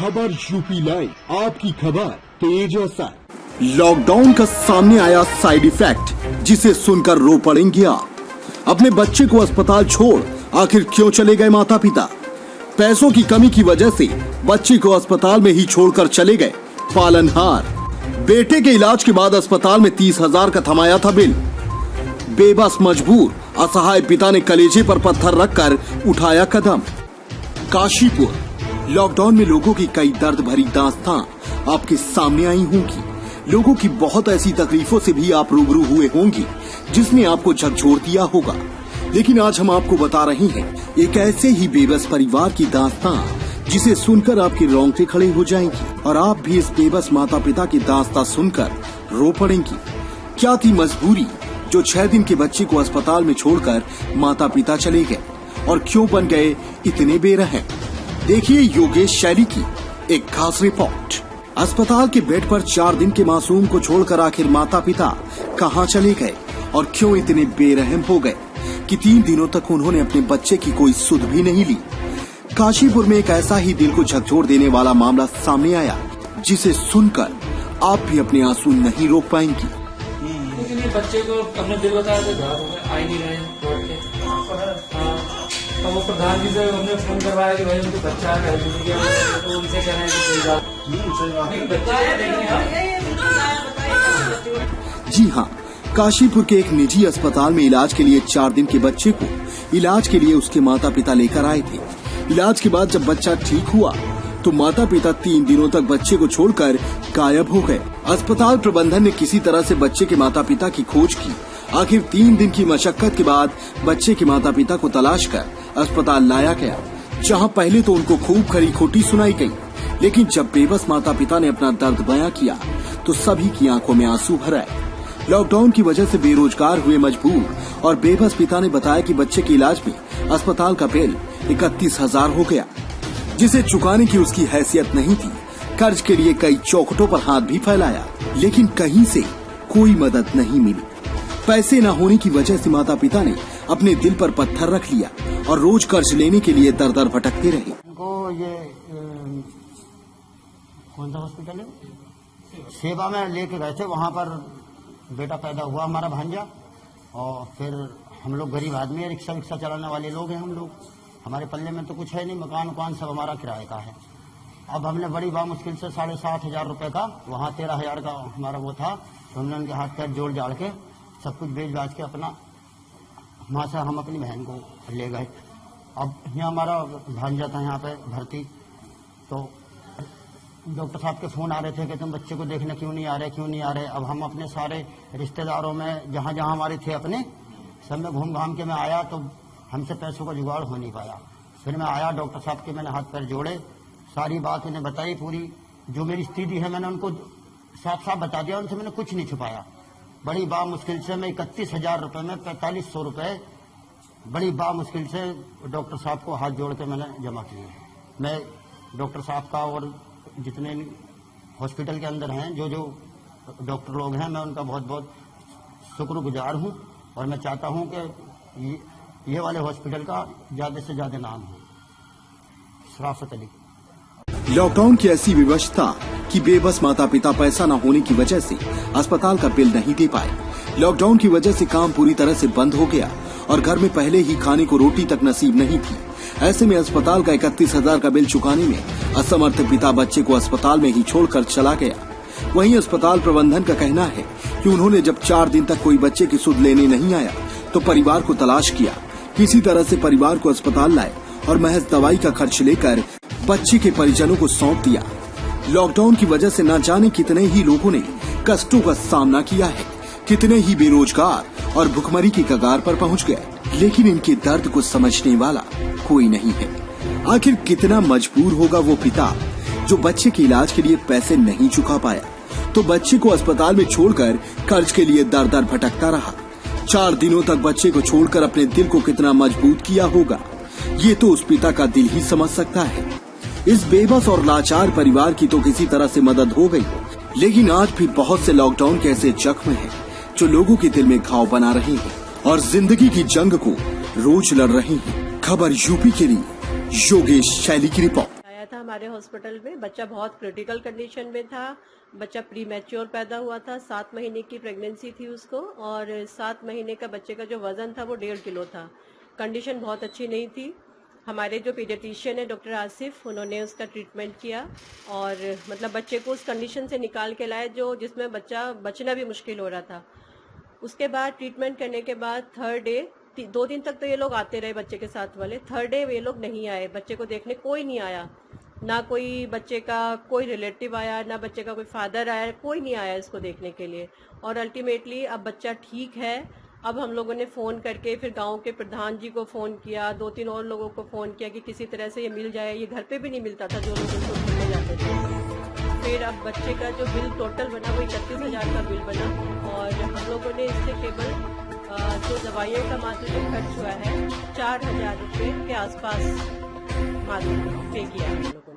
खबर UP live, आपकी खबर तेज असर। लॉकडाउन का सामने आया साइड इफेक्ट, जिसे सुनकर रो पड़ेंगे आप। अपने बच्चे को अस्पताल छोड़ आखिर क्यों चले गए माता पिता? पैसों की कमी की वजह से बच्चे को अस्पताल में ही छोड़कर चले गए पालनहार। बेटे के इलाज के बाद अस्पताल में 30,000 का थमाया था बिल। बेबस मजबूर असहाय पिता ने कलेजे पर पत्थर रखकर उठाया कदम। काशीपुर लॉकडाउन में लोगों की कई दर्द भरी दास्तां आपके सामने आई होंगी। लोगों की बहुत ऐसी तकलीफों से भी आप रूबरू हुए होंगे जिसने आपको झकझोर दिया होगा। लेकिन आज हम आपको बता रहे हैं एक ऐसे ही बेबस परिवार की दास्तां जिसे सुनकर आपके रोंगटे खड़े हो जाएंगी और आप भी इस बेबस माता पिता की दास्तां सुनकर रो पड़ेंगी। क्या थी मजबूरी जो 6 दिन के बच्चे को अस्पताल में छोड़कर माता पिता चले गए, और क्यों बन गए इतने बेरहम? देखिए योगेश शैली की एक खास रिपोर्ट। अस्पताल के बेड पर 4 दिन के मासूम को छोड़कर आखिर माता पिता कहां चले गए और क्यों इतने बेरहम हो गए कि 3 दिनों तक उन्होंने अपने बच्चे की कोई सुध भी नहीं ली। काशीपुर में एक ऐसा ही दिल को झकझोर देने वाला मामला सामने आया जिसे सुनकर आप भी अपने आंसू नहीं रोक पाएंगी। बच्चे को अपने दिल बताया थे, आ ही नहीं रहे लौट के। तो वो प्रधान जी से हमने फोन करवाया कि भाई उनको बच्चा है, तो उनसे कह रहे हैं कि जी हाँ, काशीपुर के एक निजी अस्पताल में इलाज के लिए 4 दिन के बच्चे को इलाज के लिए उसके माता पिता लेकर आए थे। इलाज के बाद जब बच्चा ठीक हुआ तो माता पिता 3 दिनों तक बच्चे को छोड़कर गायब हो गए। अस्पताल प्रबंधन ने किसी तरह से बच्चे के माता पिता की खोज की। आखिर 3 दिन की मशक्कत के बाद बच्चे के माता पिता को तलाश कर अस्पताल लाया गया, जहां पहले तो उनको खूब खरी खोटी सुनाई गई, लेकिन जब बेबस माता पिता ने अपना दर्द बयां किया तो सभी की आंखों में आंसू भर आए। लॉकडाउन की वजह से बेरोजगार हुए मजबूर और बेबस पिता ने बताया कि बच्चे के इलाज में अस्पताल का बिल 31,000 हो गया, जिसे चुकाने की उसकी हैसियत नहीं थी। कर्ज के लिए कई चौखटों पर हाथ भी फैलाया, लेकिन कहीं से कोई मदद नहीं मिली। पैसे न होने की वजह से माता पिता ने अपने दिल पर पत्थर रख लिया और रोज कर्ज लेने के लिए दर दर भटकते रहे। उनको ये कौन सा हॉस्पिटल है, सेवा में लेके गए थे। वहाँ पर बेटा पैदा हुआ हमारा भांजा, और फिर हम लोग गरीब आदमी है, रिक्शा विक्शा चलाने वाले लोग हैं हम लोग। हमारे पल्ले में तो कुछ है नहीं, मकान उकान सब हमारा किराए का है। अब हमने बड़ी मुश्किल से 7,500 रुपए का, वहाँ 13,000 का हमारा वो था, तो हमने उनके हाथ पैर जोड़ जाड़ के सब कुछ बेच बाज के अपना वहाँ से हम अपनी बहन को ले गए। अब यहाँ हमारा भांजा था यहाँ पे भर्ती, तो डॉक्टर साहब के फोन आ रहे थे कि तुम बच्चे को देखने क्यों नहीं आ रहे। अब हम अपने सारे रिश्तेदारों में जहाँ जहाँ हमारे थे अपने सब में घूम घाम के मैं आया, तो हमसे पैसों का जुगाड़ हो नहीं पाया। फिर मैं आया, डॉक्टर साहब के मैंने हाथ पैर जोड़े, सारी बात उन्हें बताई पूरी, जो मेरी स्थिति है मैंने उनको साफ साफ बता दिया, उनसे मैंने कुछ नहीं छुपाया। बड़ी मुश्किल से मैं 31,000 रुपए में 4,500 रुपए बड़ी मुश्किल से डॉक्टर साहब को हाथ जोड़ के मैंने जमा किए। मैं डॉक्टर साहब का और जितने हॉस्पिटल के अंदर हैं जो डॉक्टर लोग हैं, मैं उनका बहुत बहुत शुक्रगुजार हूँ, और मैं चाहता हूँ कि ये वाले हॉस्पिटल का ज्यादा से ज्यादा नाम हो। शराफत अली। लॉकडाउन की ऐसी व्यवस्था कि बेबस माता पिता पैसा न होने की वजह से अस्पताल का बिल नहीं दे पाए। लॉकडाउन की वजह से काम पूरी तरह से बंद हो गया और घर में पहले ही खाने को रोटी तक नसीब नहीं थी। ऐसे में अस्पताल का 31,000 का बिल चुकाने में असमर्थ पिता बच्चे को अस्पताल में ही छोड़कर चला गया। वहीं अस्पताल प्रबंधन का कहना है कि उन्होंने जब 4 दिन तक कोई बच्चे की सुध लेने नहीं आया तो परिवार को तलाश किया, किसी तरह से परिवार को अस्पताल लाए और महज दवाई का खर्च लेकर बच्चे के परिजनों को सौंप दिया। लॉकडाउन की वजह से न जाने कितने ही लोगों ने कष्टों का सामना किया है, कितने ही बेरोजगार और भुखमरी की कगार पर पहुंच गए, लेकिन इनके दर्द को समझने वाला कोई नहीं है। आखिर कितना मजबूर होगा वो पिता जो बच्चे के इलाज के लिए पैसे नहीं चुका पाया, तो बच्चे को अस्पताल में छोड़कर कर्ज के लिए दर दर भटकता रहा। 4 दिनों तक बच्चे को छोड़कर अपने दिल को कितना मजबूत किया होगा, ये तो उस पिता का दिल ही समझ सकता है। इस बेबस और लाचार परिवार की तो किसी तरह से मदद हो गई, लेकिन आज भी बहुत से लॉकडाउन के ऐसे जख्म हैं जो लोगों के दिल में घाव बना रहे हैं और जिंदगी की जंग को रोज लड़ रहे हैं। खबर यूपी के लिए योगेश शैली की रिपोर्ट। आया था हमारे हॉस्पिटल में। बच्चा बहुत क्रिटिकल कंडीशन में था। बच्चा प्री मैच्योर पैदा हुआ था, 7 महीने की प्रेगनेंसी थी उसको, और 7 महीने का बच्चे का जो वजन था वो 1.5 किलो था। कंडीशन बहुत अच्छी नहीं थी। हमारे जो पीडियाट्रिशियन है डॉक्टर आसिफ, उन्होंने उसका ट्रीटमेंट किया और मतलब बच्चे को उस कंडीशन से निकाल के लाए जिसमें बच्चा बचना भी मुश्किल हो रहा था। उसके बाद ट्रीटमेंट करने के बाद 3rd डे, 2 दिन तक तो ये लोग आते रहे बच्चे के साथ वाले। 3rd डे ये लोग नहीं आए, बच्चे को देखने कोई नहीं आया, ना कोई बच्चे का कोई रिलेटिव आया, ना बच्चे का कोई फादर आया, कोई नहीं आया इसको देखने के लिए। और अल्टीमेटली अब बच्चा ठीक है। अब हम लोगों ने फ़ोन करके फिर गांव के प्रधान जी को फ़ोन किया, 2-3 और लोगों को फ़ोन किया कि किसी तरह से ये मिल जाए। ये घर पे भी नहीं मिलता था जो लोग इसको ढूंढने जाते थे। फिर अब बच्चे का जो बिल टोटल बना वो 31,000 का बिल बना, और हम लोगों ने इससे केवल जो दवाइयों का मात्र जो खर्च हुआ है 4,000 रुपये के आसपास मात्र पे किया हम लोगों ने।